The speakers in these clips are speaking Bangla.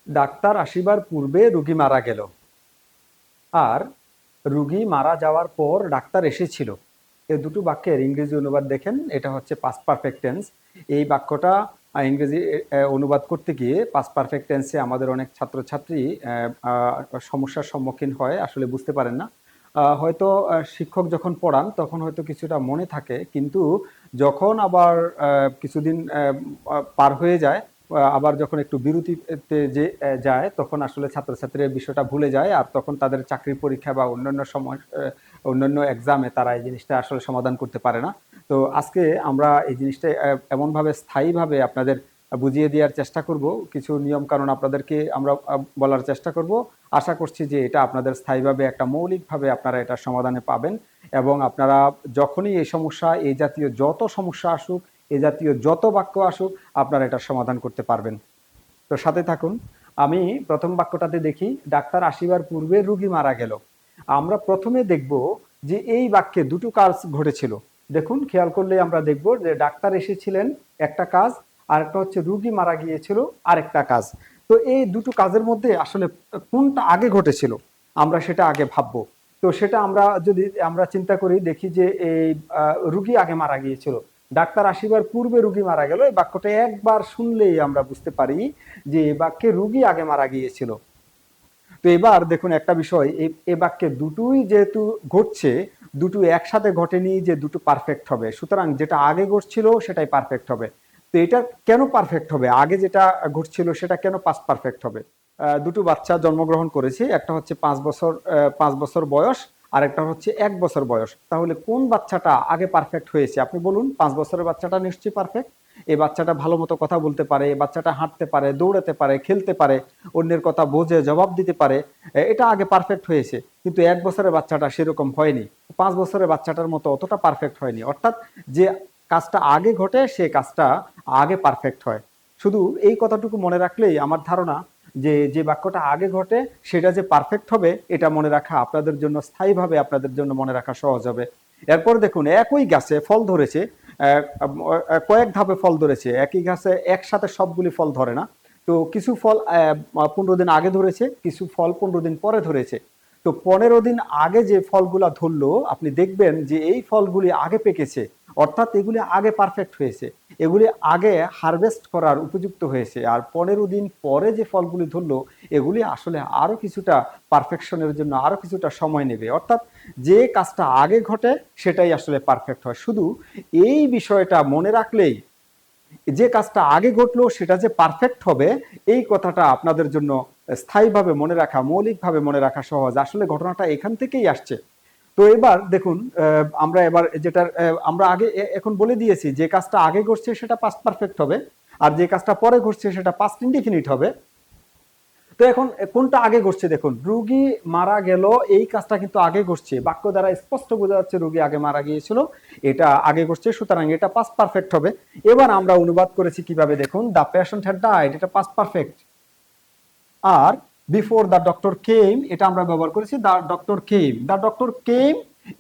ডাক্তার আসিবার পূর্বে রুগী মারা গেল। আর রুগী মারা যাওয়ার পর ডাক্তার এসেছিল। এই দুটো বাক্যের ইংরেজি অনুবাদ দেখেন, এটা হচ্ছে পাস্ট পারফেক্ট টেন্স। এই বাক্যটা ইংরেজি অনুবাদ করতে গিয়ে পাস্ট পারফেক্ট টেন্সে আমাদের অনেক ছাত্রছাত্রী সমস্যার সম্মুখীন হয়, আসলে বুঝতে পারেন না। হয়তো শিক্ষক যখন পড়ান তখন হয়তো কিছুটা মনে থাকে, কিন্তু যখন আবার কিছুদিন পার হয়ে যায়, আবার যখন একটু বিরতিতে যে যায়, তখন আসলে ছাত্রছাত্রীর বিষয়টা ভুলে যায়, আর তখন তাদের চাকরির পরীক্ষা বা অন্যান্য সময় অন্যান্য এক্সামে তারা এই জিনিসটা আসলে সমাধান করতে পারে না। তো আজকে আমরা এই জিনিসটা এমনভাবে স্থায়ীভাবে আপনাদের বুঝিয়ে দেওয়ার চেষ্টা করব, কিছু নিয়ম কানুন আপনাদেরকে আমরা বলার চেষ্টা করব। আশা করছি যে এটা আপনাদের স্থায়ীভাবে একটা মৌলিকভাবে আপনারা এটা সমাধানে পাবেন, এবং আপনারা যখনই এই সমস্যা, এই জাতীয় যত সমস্যা আসুক, এ জাতীয় যত বাক্য আসুক, আপনারা এটার সমাধান করতে পারবেন। তো সাথে থাকুন। আমি প্রথম বাক্যটাতে দেখি, ডাক্তার আসিবার পূর্বে রুগী মারা গেল। আমরা প্রথমে দেখব যে এই বাক্যে দুটো কাজ ঘটেছিল। দেখুন, খেয়াল করলে আমরা দেখব যে ডাক্তার এসেছিলেন একটা কাজ, আর একটা হচ্ছে রুগী মারা গিয়েছিল আরেকটা কাজ। তো এই দুটো কাজের মধ্যে আসলে কোনটা আগে ঘটেছিল আমরা সেটা আগে ভাববো। তো সেটা আমরা যদি আমরা চিন্তা করি, দেখি যে এই রুগী আগে মারা গিয়েছিল, ডাক্তার আসিবার পূর্বে রুগী মারা গেল। এই বাক্যটা একবার শুনলেই আমরা বুঝতে পারি যে এই বাক্যে রুগী আগে মারা গিয়েছিল। তো এবার দেখুন একটা বিষয়, এই বাক্যে দুটোই যেহেতু ঘটছে, দুটো একসাথে ঘটেনি যে দুটো পারফেক্ট হবে, সুতরাং যেটা আগে ঘটছিল সেটাই পারফেক্ট হবে। তো এটা কেন পারফেক্ট হবে, আগে যেটা ঘটছিল সেটা কেন পাস্ট পারফেক্ট হবে? দুটো বাচ্চা জন্মগ্রহণ করেছে, একটা হচ্ছে 5 বছর 5 বছর বয়স, আর একটা হচ্ছে 1 বছর বয়স। তাহলে কোন বাচ্চাটা আগে পারফেক্ট হয়েছে আপনি বলুন? 5 বছরের বাচ্চাটা নিশ্চয়ই পারফেক্ট। এই বাচ্চাটা ভালো মতো কথা বলতে পারে, এই বাচ্চাটা হাঁটতে পারে, দৌড়াতে পারে, খেলতে পারে, অন্যের কথা বোঝে, জবাব দিতে পারে, এটা আগে পারফেক্ট হয়েছে। কিন্তু 1 বছরের বাচ্চাটা সেরকম হয়নি, 5 বছরের বাচ্চাটার মতো অতটা পারফেক্ট হয়নি। অর্থাৎ যে কাজটা আগে ঘটে সে কাজটা আগে পারফেক্ট হয়। শুধু এই কথাটুকু মনে রাখলেই আমার ধারণা যে যে বাক্যটা আগে ঘটে সেটা যে পারফেক্ট হবে, এটা মনে রাখা আপনাদের জন্য স্থায়ীভাবে আপনাদের জন্য মনে রাখা সহজ হবে। এরপর দেখুন, একই গাছে ফল ধরেছে, কয়েক ধাপে ফল ধরেছে, একই গাছে একসাথে সবগুলি ফল ধরে না। তো কিছু ফল 15 দিন আগে ধরেছে, কিছু ফল 15 দিন পরে ধরেছে। তো 15 দিন আগে যে ফলগুলা ধরলো, আপনি দেখবেন যে এই ফলগুলি আগে পেকেছে, অর্থাৎ এগুলি আগে পারফেক্ট হয়েছে, এগুলি আগে হারভেস্ট করার উপযুক্ত হয়েছে। আর 15 দিন পরে যে ফলগুলি ধরলো, এগুলি আসলে আরো কিছুটা পারফেকশনের জন্য আরো কিছুটা সময় নেবে। অর্থাৎ যে কাজটা আগে ঘটে সেটাই আসলে পারফেক্ট হয়। শুধু এই বিষয়টা মনে রাখলেই যে কাজটা আগে ঘটলো সেটা যে পারফেক্ট হবে, এই কথাটা আপনাদের জন্য স্থায়ীভাবে মনে রাখা, মৌলিকভাবে মনে রাখা সহজ। আসলে ঘটনাটা এখান থেকেই আসছে। তো এবার দেখুন, আমরা এবার যেটা আমরা আগে এখন বলে দিয়েছি, যে কাজটা আগে ঘটছে সেটা পাস্ট পারফেক্ট হবে, আর যে কাজটা পরে ঘটছে সেটা পাস্ট ইনডিফিনিট হবে। তো এখন কোনটা আগে ঘটছে দেখুন, রুগী মারা গেল, এই কাজটা কিন্তু আগে ঘটছে, বাক্য দ্বারা স্পষ্ট বোঝা যাচ্ছে রুগী আগে মারা গিয়েছিল, এটা আগে ঘটছে, সুতরাং এটা পাস্ট পারফেক্ট হবে। এবার আমরা অনুবাদ করেছি কিভাবে দেখুন, দ্য পেশেন্ট হ্যাড ডাইড, এটা পাস্ট পারফেক্ট। আর বিফোর দ্য ডক্টর কেম, এটা আমরা ব্যবহার করেছি the doctor came. The doctor came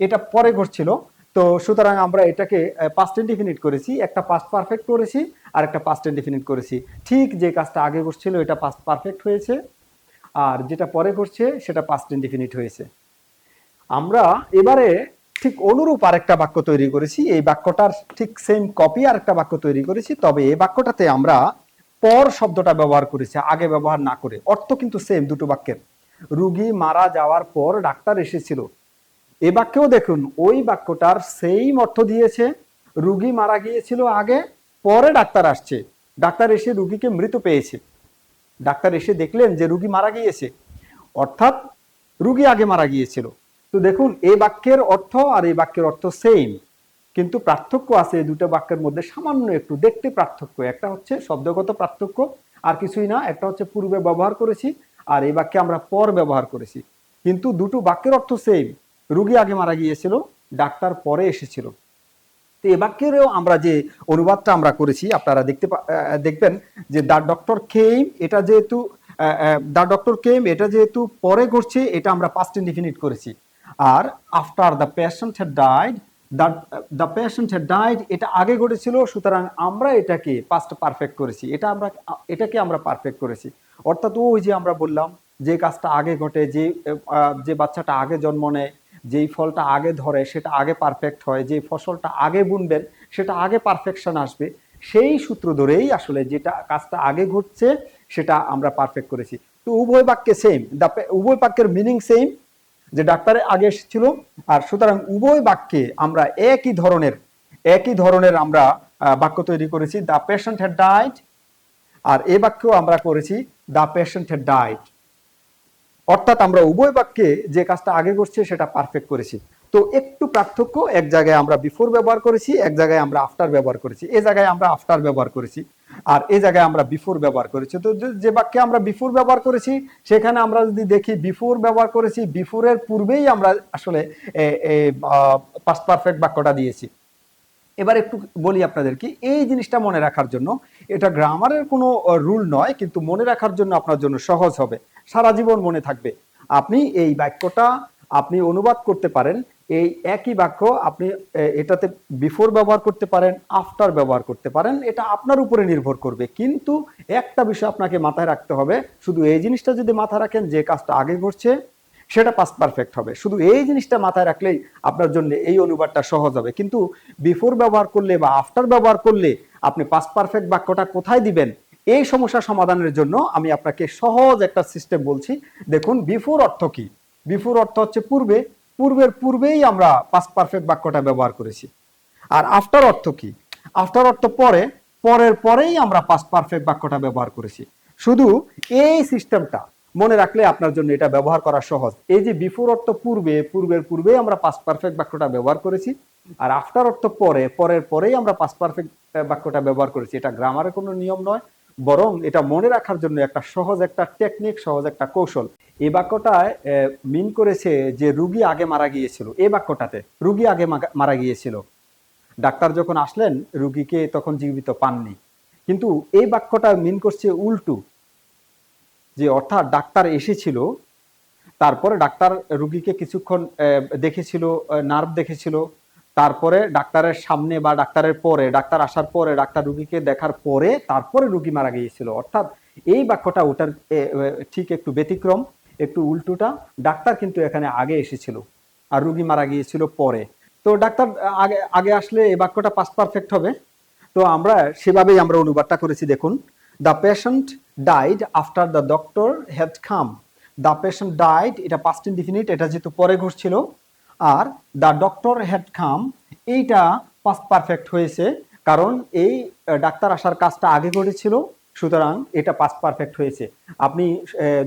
এটা পরে ঘটছিল, তো সুতরাং আমরা এটাকে পাস্ট ইনডিফিনিট করেছি, একটা পাস্ট পারফেক্ট করেছি আর একটা পাস্ট ইনডিফিনিট করেছি। ঠিক যে কাজটা আগে ঘটছিল এটা পাস্ট পারফেক্ট হয়েছে, আর যেটা পরে ঘটছে সেটা পাস্ট ইনডিফিনিট হয়েছে। আমরা এবারে ঠিক অনুরূপ আরেকটা বাক্য তৈরি করেছি, এই বাক্যটার ঠিক সেম কপি আরেকটা বাক্য তৈরি করেছি, তবে এই বাক্যটাতে আমরা পর শব্দটা ব্যবহার করেছি, আগে ব্যবহার না করে। অর্থ কিন্তু সেম দুটো বাক্যের। রুগী মারা যাওয়ার পর ডাক্তার এসেছিল, এ বাক্যেও দেখুন ওই বাক্যটার সেম অর্থ দিয়েছে। রুগী মারা গিয়েছিল আগে, পরে ডাক্তার আসছে, ডাক্তার এসে রুগীকে মৃত পেয়েছে, ডাক্তার এসে দেখলেন যে রুগী মারা গিয়েছে, অর্থাৎ রুগী আগে মারা গিয়েছিল। তো দেখুন, এই বাক্যের অর্থ আর এই বাক্যের অর্থ সেম, কিন্তু পার্থক্য আছে এই দুটো বাক্যের মধ্যে, সামান্য একটু দেখতে পার্থক্য। একটা হচ্ছে শব্দগত পার্থক্য, আর কিছুই না। একটা হচ্ছে পূর্বে ব্যবহার করেছি, আর এই বাক্যে আমরা পর ব্যবহার করেছি, কিন্তু দুটো বাক্যের অর্থ সেম। রুগী আগে মারা গিয়েছিল, ডাক্তার পরে এসেছিল। তো এই বাক্যেরও আমরা যে অনুবাদটা আমরা করেছি, আপনারা দেখবেন যে দ্য ডক্টর কেম, এটা যেহেতু দ্য ডক্টর কেম এটা যেহেতু পরে ঘটছে, এটা আমরা পাস্ট ইনডিফিনিট করেছি। আর after the patient had died, the patient had died, এটা আগে ঘটেছিল, সুতরাং আমরা এটাকে পাস্ট পারফেক্ট করেছি, এটাকে আমরা পারফেক্ট করেছি। অর্থাৎ ওই যে আমরা বললাম যে কাজটা আগে ঘটে, যে বাচ্চাটা আগে জন্ম নেয়, যেই ফলটা আগে ধরে সেটা আগে পারফেক্ট হয়, যে ফসলটা আগে বুনবেন সেটা আগে পারফেকশন আসবে, সেই সূত্র ধরেই আসলে যেটা কাজটা আগে ঘটছে সেটা আমরা পারফেক্ট করেছি। তো উভয় বাক্যে সেম, উভয় বাক্যের মিনিং সেম, যে ডাক্তারে আগে এসেছিল, আর সুতরাং উভয় বাক্যে আমরা একই ধরনের আমরা বাক্য তৈরি করেছি, দ্য পেশেন্ট হ্যাড ডাইড, আর এই বাক্য আমরা করেছি দ্য পেশেন্ট হ্যাড ডাইড। অর্থাৎ আমরা উভয় বাক্যে যে কাজটা আগে করছে সেটা পারফেক্ট করেছি। তো একটু পার্থক্য, এক জায়গায় আমরা বিফোর ব্যবহার করেছি, এক জায়গায় আমরা আফটার ব্যবহার করেছি। এই জায়গায় আমরা আফটার ব্যবহার করেছি, আর এই জায়গায় আমরা বিফোর ব্যবহার করেছি। তো যে বাক্যে আমরা বিফোর ব্যবহার করেছি সেখানে আমরা যদি দেখি বিফোর ব্যবহার করেছি, বিফোরের পূর্বেই আমরা আসলে পাস্ট পারফেক্ট বাক্যটা দিয়েছি। এবার একটু বলি আপনাদেরকে, এই জিনিসটা মনে রাখার জন্য, এটা গ্রামারের কোনো রুল নয়, কিন্তু মনে রাখার জন্য আপনার জন্য সহজ হবে, সারা জীবন মনে থাকবে। আপনি এই বাক্যটা আপনি অনুবাদ করতে পারেন, এই একই বাক্য আপনি এটাতে বিফোর ব্যবহার করতে পারেন, আফটার ব্যবহার করতে পারেন, এটা আপনার উপরে নির্ভর করবে। কিন্তু একটা বিষয় আপনাকে মাথায় রাখতে হবে, শুধু এই জিনিসটা যদি মাথায় রাখেন যে কাজটা আগে ঘটছে সেটা পাস্ট পারফেক্ট হবে, শুধু এই জিনিসটা মাথায় রাখলেই আপনার জন্য এই অনুবাদটা সহজ হবে। কিন্তু বিফোর ব্যবহার করলে বা আফটার ব্যবহার করলে আপনি পাস্ট পারফেক্ট বাক্যটা কোথায় দিবেন, এই সমস্যা সমাধানের জন্য আমি আপনাকে সহজ একটা সিস্টেম বলছি। দেখুন, বিফোর অর্থ কি? বিফোর অর্থ হচ্ছে পূর্বে, পূর্বেই আমরা পাস্ট পারফেক্ট বাক্যটা ব্যবহার করেছি। আর আফটার অর্থ কি? আফটার অর্থ পরেই আমরা পাস্ট পারফেক্ট বাক্যটা ব্যবহার করেছি। শুধু এই সিস্টেমটা মনে রাখলে আপনার জন্য এটা ব্যবহার করা সহজ। এই যে বিফোর অর্থ পূর্বে আমরা পাস্ট পারফেক্ট বাক্যটা ব্যবহার করেছি, আর আফটার অর্থ পরেই আমরা পাস্ট পারফেক্ট বাক্যটা ব্যবহার করেছি। এটা গ্রামারের কোনো নিয়ম নয়, বরং এটা মনে রাখার জন্য একটা সহজ একটা টেকনিক, সহজ একটা কৌশল। এই বাক্যটায় মিন করেছে যে রুগী আগে মারা গিয়েছিল। এই বাক্যটাতে রুগী আগে মারা গিয়েছিল, ডাক্তার যখন আসলেন রুগীকে তখন জীবিত পাননি। কিন্তু এই বাক্যটা মিন করছে উল্টো, যে অর্থাৎ ডাক্তার এসেছিল, তারপরে ডাক্তার রুগীকে কিছুক্ষণ দেখেছিল, নার্ভ দেখেছিল, তারপরে ডাক্তারের সামনে বা ডাক্তারের পরে, ডাক্তার আসার পরে, ডাক্তার রুগীকে দেখার পরে তারপরে রুগী মারা গিয়েছিল। অর্থাৎ এই বাক্যটা ওটার ঠিক একটু ব্যতিক্রম, একটু উল্টোটা। ডাক্তার কিন্তু এখানে আগে এসেছিল আর রুগী মারা গিয়েছিল পরে। তো ডাক্তার আগে আসলে এই বাক্যটা পাস্ট পারফেক্ট হবে। তো আমরা সেভাবেই আমরা অনুবাদটা করেছি। দেখুন, the patient died after the doctor had come. The patient died, এটা পাস্ট ইনডিফিনিট, এটা যেহেতু পরে ঘটছিল, আর দ্য ডক্টর হ্যাড কাম এইটা পাস্ট পারফেক্ট হয়েছে, কারণ এই ডাক্তার আসার কাজটা আগে ঘটেছিল, সুতরাং এটা পাস্ট পারফেক্ট হয়েছে। আপনি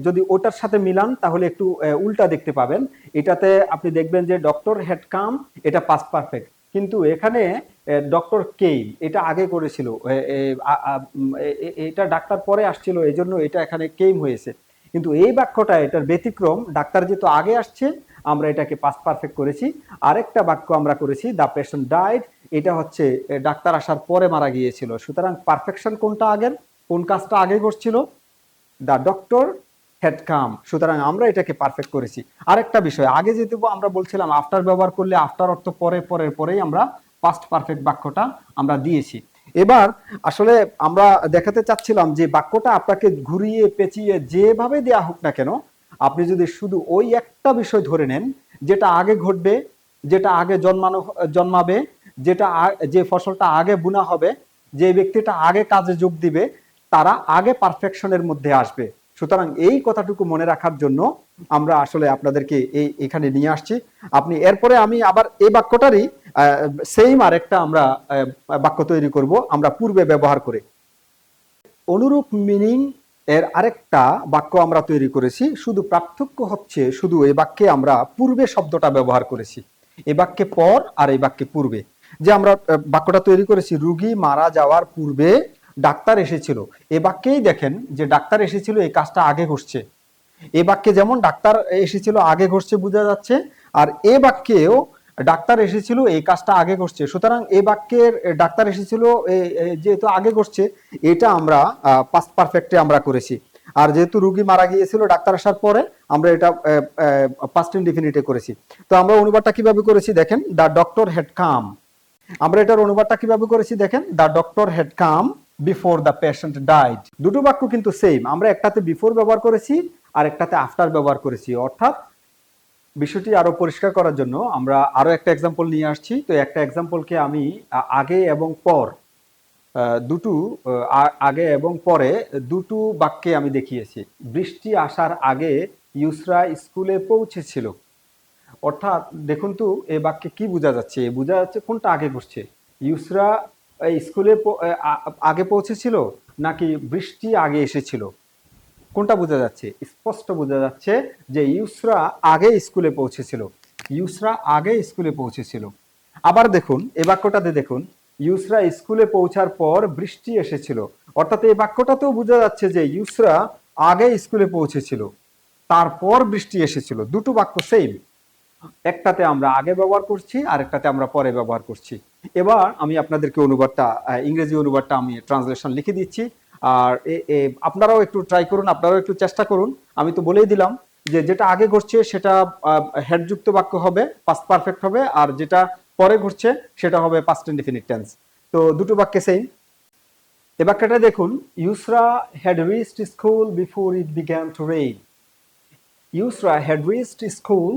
যদি ওটার সাথে মিলান তাহলে একটু উল্টা দেখতে পাবেন। এটাতে আপনি দেখবেন যে ডক্টর হ্যাড কাম, এটা পাস্ট পারফেক্ট, কিন্তু এখানে ডক্টর কেই, এটা আগে করেছিল, এটা ডাক্তার পরে আসছিল, এই জন্য এটা এখানে কেম হয়েছে। কিন্তু এই বাক্যটা এটার ব্যতিক্রম, ডাক্তার যেহেতু আগে আসছে আমরা এটাকে পাস্ট পারফেক্ট করেছি। আরেকটা বাক্য আমরা করেছি দ্য পেশেন্ট ডাইড, এটা হচ্ছে ডাক্তার আসার পরে মারা গিয়েছিল। সুতরাং পারফেকশন কোনটা আগের, কোন কাজটা আগে ঘটছিল? দ্য ডক্টর হ্যাড কাম, সুতরাং আমরা এটাকে পারফেক্ট করেছি। আরেকটা বিষয়, আগে যেহেতু আমরা বলছিলাম আফটার ব্যবহার করলে আফটার অর্থ পরেই আমরা পাস্ট পারফেক্ট বাক্যটা আমরা দিয়েছি। এবার আসলে আমরা দেখাতে চাচ্ছিলাম যে বাক্যটা আপনাকে ঘুরিয়ে পেঁচিয়ে যেভাবে দেয়া হোক না কেন, আপনি যদি শুধু ওই একটা বিষয় ধরে নেন, যেটা আগে ঘটবে, যেটা আগে জন্মাবে, যে ফসলটা আগে বুনা হবে, যে ব্যক্তিটা আগে কাজে যোগ দিবে, তারা আগে পারফেকশনের মধ্যে আসবে। সুতরাং এই কথাটুকু মনে রাখার জন্য আমরা আসলে আপনাদেরকে এখানে নিয়ে আসছি। আপনি এরপরে আমি আবার এই বাক্যটারই সেম আরেকটা আমরা বাক্য তৈরি করব আমরা পূর্বে ব্যবহার করে। অনুরূপ মিনিং এর আরেকটা বাক্য আমরা তৈরি করেছি, শুধু পার্থক্য হচ্ছে শুধু এই বাক্যে আমরা পূর্বে শব্দটা ব্যবহার করেছি, এই বাক্যে পর আর এই বাক্যে পূর্বে। যে আমরা বাক্যটা তৈরি করেছি, রুগী মারা যাওয়ার পূর্বে ডাক্তার এসেছিল, এই বাক্যেই দেখেন যে ডাক্তার এসেছিল এই কাজটা আগে ঘটছে। এই বাক্যে যেমন ডাক্তার এসেছিল আগে ঘটছে বোঝা যাচ্ছে, আর এ বাক্যেও ডাক্তার এসেছিল এই কাজটা আগে ঘটছে। সুতরাং এই বাক্যের ডাক্তার এসেছিল যেহেতু আগে ঘটছে, এটা আমরা পাস্ট পারফেক্টে আমরা করেছি। আর যেহেতু রুগী মারা গিয়েছিল ডাক্তার আসার পরে, আমরা এটা পাস্ট ইনডিফিনিটে করেছি। তো আমরা অনুবাদটা কিভাবে করেছি দেখেন, দ্য ডক্টর হ্যাড কাম। আমরা এটার অনুবাদটা কিভাবে করেছি দেখেন, the doctor had come before the patient died. দুটো বাক্য কিন্তু সেম, আমরা একটাতে বিফোর ব্যবহার করেছি আর একটাতে আফটার ব্যবহার করেছি। অর্থাৎ বিষয়টি আরো পরিষ্কার করার জন্য আমরা আরো একটা এক্সাম্পল নিয়ে আসছি। তো একটা এক্সাম্পলকে আমি আগে এবং পর দুটো আগে এবং পরে দুটো বাক্যে আমি দেখিয়েছি। বৃষ্টি আসার আগে ইউসরা স্কুলে পৌঁছেছিল। অর্থাৎ দেখুন তো এই বাক্যে কি বোঝা যাচ্ছে, বোঝা যাচ্ছে কোনটা আগে ঘটছে, ইউসরা স্কুলে আগে পৌঁছেছিল নাকি বৃষ্টি আগে এসেছিল। কোনটা বোঝা যাচ্ছে? স্পষ্ট বোঝা যাচ্ছে যে ইউসরা আগে স্কুলে পৌঁছেছিল, ইউসরা আগে স্কুলে পৌঁছেছিল। আবার দেখুন এই বাক্যটাতে দেখুন, ইউসরা স্কুলে পৌঁছার পর বৃষ্টি এসেছিল। অর্থাৎ এই বাক্যটাতেও বোঝা যাচ্ছে যে ইউসরা আগে স্কুলে পৌঁছেছিল, তারপর বৃষ্টি এসেছিল। দুটো বাক্য সেম, একটাতে আমরা আগে ব্যবহার করছি আর একটাতে আমরা পরে ব্যবহার করছি। এবার আমি আপনাদেরকে অনুবাদটা, ইংরেজি অনুবাদটা আমি ট্রান্সলেশন লিখে দিচ্ছি। আর আপনারাও একটু ট্রাই করুন, আপনারাও একটু চেষ্টা করুন। আমি তো বলেই দিলাম যে যেটা আগে ঘটছে সেটা হেডযুক্ত বাক্য হবে, পাস্ট পারফেক্ট হবে, আর যেটা পরে ঘটছে সেটা হবে পাস্ট ইনডিফিনিট টেন্স। তো দুটো বাক্যে সেম। এই বাক্যটা দেখুন, Yusra had reached school before it began to rain. Yusra had reached school,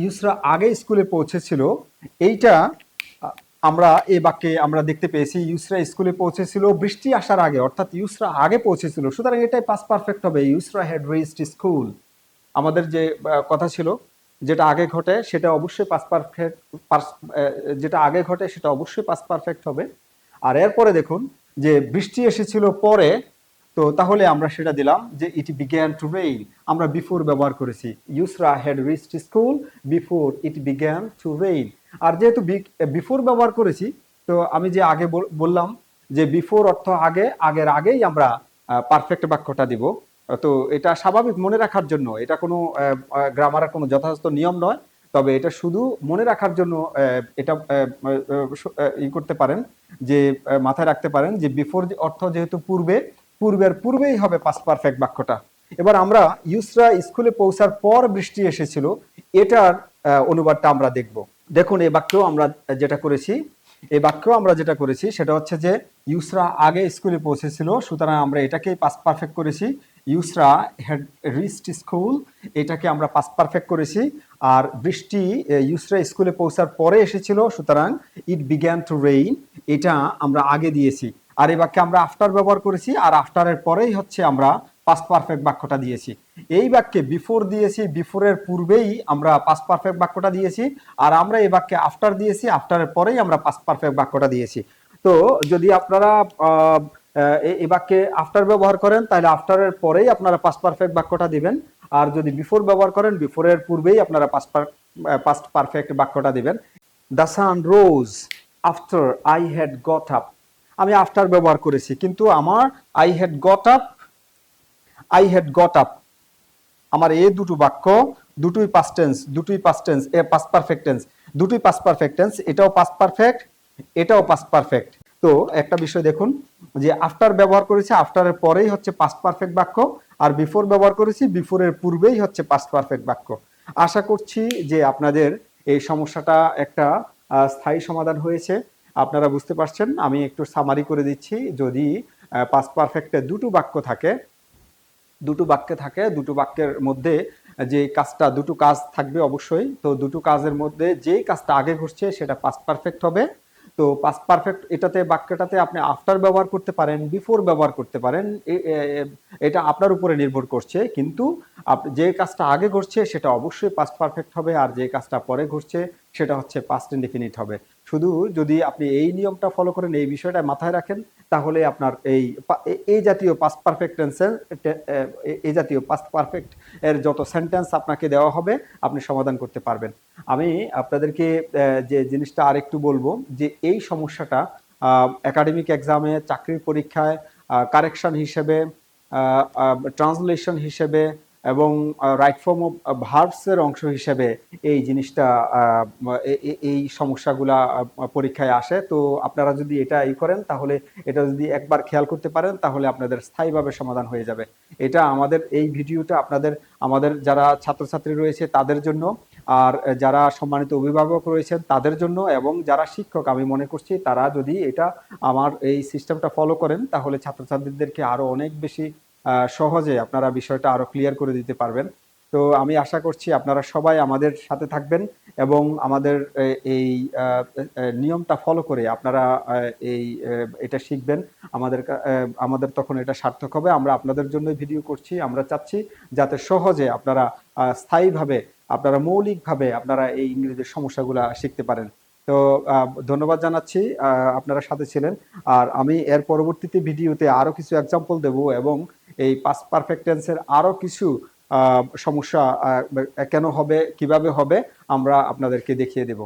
Yusra আগে স্কুলে পৌঁছেছিল। এইটা আমরা এই বাক্যে আমরা দেখতে পেয়েছি, ইউসরা স্কুলে পৌঁছেছিল বৃষ্টি আসার আগে, অর্থাৎ ইউসরা আগে পৌঁছেছিল, সুতরাং এটাই পাস্ট পারফেক্ট হবে, ইউসরা হ্যাড রিচড স্কুল। আমাদের যে কথা ছিল যেটা আগে ঘটে সেটা অবশ্যই পাস্ট পারফেক্ট, যেটা আগে ঘটে সেটা অবশ্যই পাস্ট পারফেক্ট হবে। আর এরপরে দেখুন যে বৃষ্টি এসেছিল পরে, তো তাহলে আমরা সেটা দিলাম যে ইট বিগ্যান টু রেইন। আমরা বিফোর ব্যবহার করেছি, Yusra had reached school before it began to rain. আর যেহেতু বিফোর ব্যবহার করেছি, তো আমি যে আগে বললাম যে বিফোর অর্থ আগে, আগের আগেই আমরা পারফেক্ট বাক্যটা দিব। তো এটা স্বাভাবিক মনে রাখার জন্য, এটা কোনো গ্রামারের কোনো যথাযথ নিয়ম নয়, তবে এটা শুধু মনে রাখার জন্য এটা ই করতে পারেন, যে মাথায় রাখতে পারেন যে বিফোর অর্থ যেহেতু পূর্বে, পূর্বের পূর্বেই হবে পাস্ট পারফেক্ট বাক্যটা। এবার আমরা ইউসরা স্কুলে পৌঁছার পর বৃষ্টি এসেছিল, এটার অনুবাদটা আমরা দেখব। দেখুন এই বাক্যেও আমরা যেটা করেছি, এই বাক্যেও আমরা যেটা করেছি সেটা হচ্ছে যে ইউসরা আগে স্কুলে পৌঁছেছিল, সুতরাং আমরা এটাকেই পাস্ট পারফেক্ট করেছি। ইউসরা হ্যাড রিচড স্কুল, এটাকে আমরা পাস্ট পারফেক্ট করেছি। আর বৃষ্টি ইউসরা স্কুলে পৌঁছার পরে এসেছিল, সুতরাং ইট বিগ্যান টু রেইন, এটা আমরা আগে দিয়েছি। আর এই বাক্যে আমরা আফটার ব্যবহার করেছি, আর আফটারের পরেই হচ্ছে আমরা পাস্ট পারফেক্ট বাক্যটা দিয়েছি। এই বাক্যে বিফোর দিয়েছি, বিফোরের পূর্বেই আমরা পাস্ট পারফেক্ট বাক্যটা দিয়েছি। আর আমরা এই বাক্যে আফটার দিয়েছি, আফটারের পরেই আমরা পাস্ট পারফেক্ট বাক্যটা দিয়েছি। তো যদি আপনারা এই বাক্যে আফটার ব্যবহার করেন তাহলে আফটারের পরেই আপনারা পাস্ট পারফেক্ট বাক্যটা দিবেন। আর যদি বিফোর ব্যবহার করেন বিফোরের পূর্বেই আপনারা পাস্ট পারফেক্ট বাক্যটা দিবেন। The sun rose after I had got up. আমি আফটার ব্যবহার করেছি, কিন্তু আমার I had got up, I had got up, আমার এই দুটো বাক্য দুটোই পাস্ট টেন্স, দুটোই past tense, past perfect tense, দুটোই পাস্ট পারফেক্ট টেন্স। এটাও পাস্ট পারফেক্ট, এটাও পাস্ট পারফেক্ট। তো একটা বিষয় দেখুন যে আফটার ব্যবহার করেছি, আফটারের পরেই হচ্ছে পাস্ট পারফেক্ট বাক্য, আর বিফোর ব্যবহার করেছি, বিফোরের পূর্বেই হচ্ছে পাস্ট পারফেক্ট বাক্য। আশা করছি যে আপনাদের এই সমস্যাটা একটা স্থায়ী সমাধান হয়েছে, আপনারা বুঝতে পারছেন। আমি একটু সামারি করে দিচ্ছি। যদি পাস্ট পারফেক্টে দুটো বাক্য থাকে, দুটো বাক্যে থাকে, দুটো বাক্যের মধ্যে যে কাজটা, দুটো কাজ থাকবে অবশ্যই। তো দুটো কাজের মধ্যে যেই কাজটা আগে ঘটছে সেটা পাস্ট পারফেক্ট হবে। তো পাস্ট পারফেক্ট এটাতে, বাক্যটাতে আপনি আফটার ব্যবহার করতে পারেন, বিফোর ব্যবহার করতে পারেন, এটা আপনার উপরে নির্ভর করছে। কিন্তু যে কাজটা আগে ঘটছে সেটা অবশ্যই পাস্ট পারফেক্ট হবে, আর যে কাজটা পরে ঘটছে সেটা হচ্ছে পাস্ট ইনডিফিনিট হবে। শুধু যদি আপনি এই নিয়মটা ফলো করেন, এই বিষয়টা মাথায় রাখেন, তাহলে আপনার এই জাতীয় পাস্ট পারফেক্ট টেন্সের, এই জাতীয় পাস্ট পারফেক্ট এর যত সেন্টেন্স আপনাকে দেওয়া হবে আপনি সমাধান করতে পারবেন। আমি আপনাদেরকে যে জিনিসটা আরেকটু বলবো, যে এই সমস্যাটা একাডেমিক এক্সামে, চাকরির পরীক্ষায় কারেকশন হিসেবে, ট্রান্সলেশন হিসেবে, এবং রাইট ফর্ম অফ ভার্বসের অংশ হিসেবে এই জিনিসটা এই সমস্যাগুলা পরীক্ষায় আসে। তো আপনারা যদি এটা করেন তাহলে এটা যদি একবার খেয়াল করতে পারেন তাহলে আপনাদের স্থায়ীভাবে সমাধান হয়ে যাবে। এটা আমাদের এই ভিডিওটা আমাদের যারা ছাত্রছাত্রী রয়েছে তাদের জন্য, আর যারা সম্মানিত অভিভাবক রয়েছেন তাদের জন্য, এবং যারা শিক্ষক, আমি মনে করছি তারা যদি এটা আমার এই সিস্টেমটা ফলো করেন তাহলে ছাত্রছাত্রীদেরকে আরো অনেক বেশি সহজে আপনারা বিষয়টা আরো ক্লিয়ার করে দিতে পারবেন। তো আমি আশা করছি আপনারা সবাই আমাদের সাথে থাকবেন এবং আমাদের এই নিয়মটা ফলো করে আপনারা এটা শিখবেন। আমাদের তখন এটা সার্থক হবে। আমরা আপনাদের জন্য ভিডিও করছি, আমরা চাচ্ছি যাতে সহজে আপনারা স্থায়ীভাবে, আপনারা মৌলিকভাবে আপনারা এই ইংরেজির সমস্যাগুলা শিখতে পারেন। তো ধন্যবাদ জানাচ্ছি আপনারা সাথে ছিলেন। আর আমি এর পরবর্তীতে ভিডিওতে আরো কিছু এক্সাম্পল দেব এবং এই পাস্ট পারফেক্ট টেন্সের আরো কিছু সমস্যা কেন হবে, কিভাবে হবে, আমরা আপনাদেরকে দেখিয়ে দেব।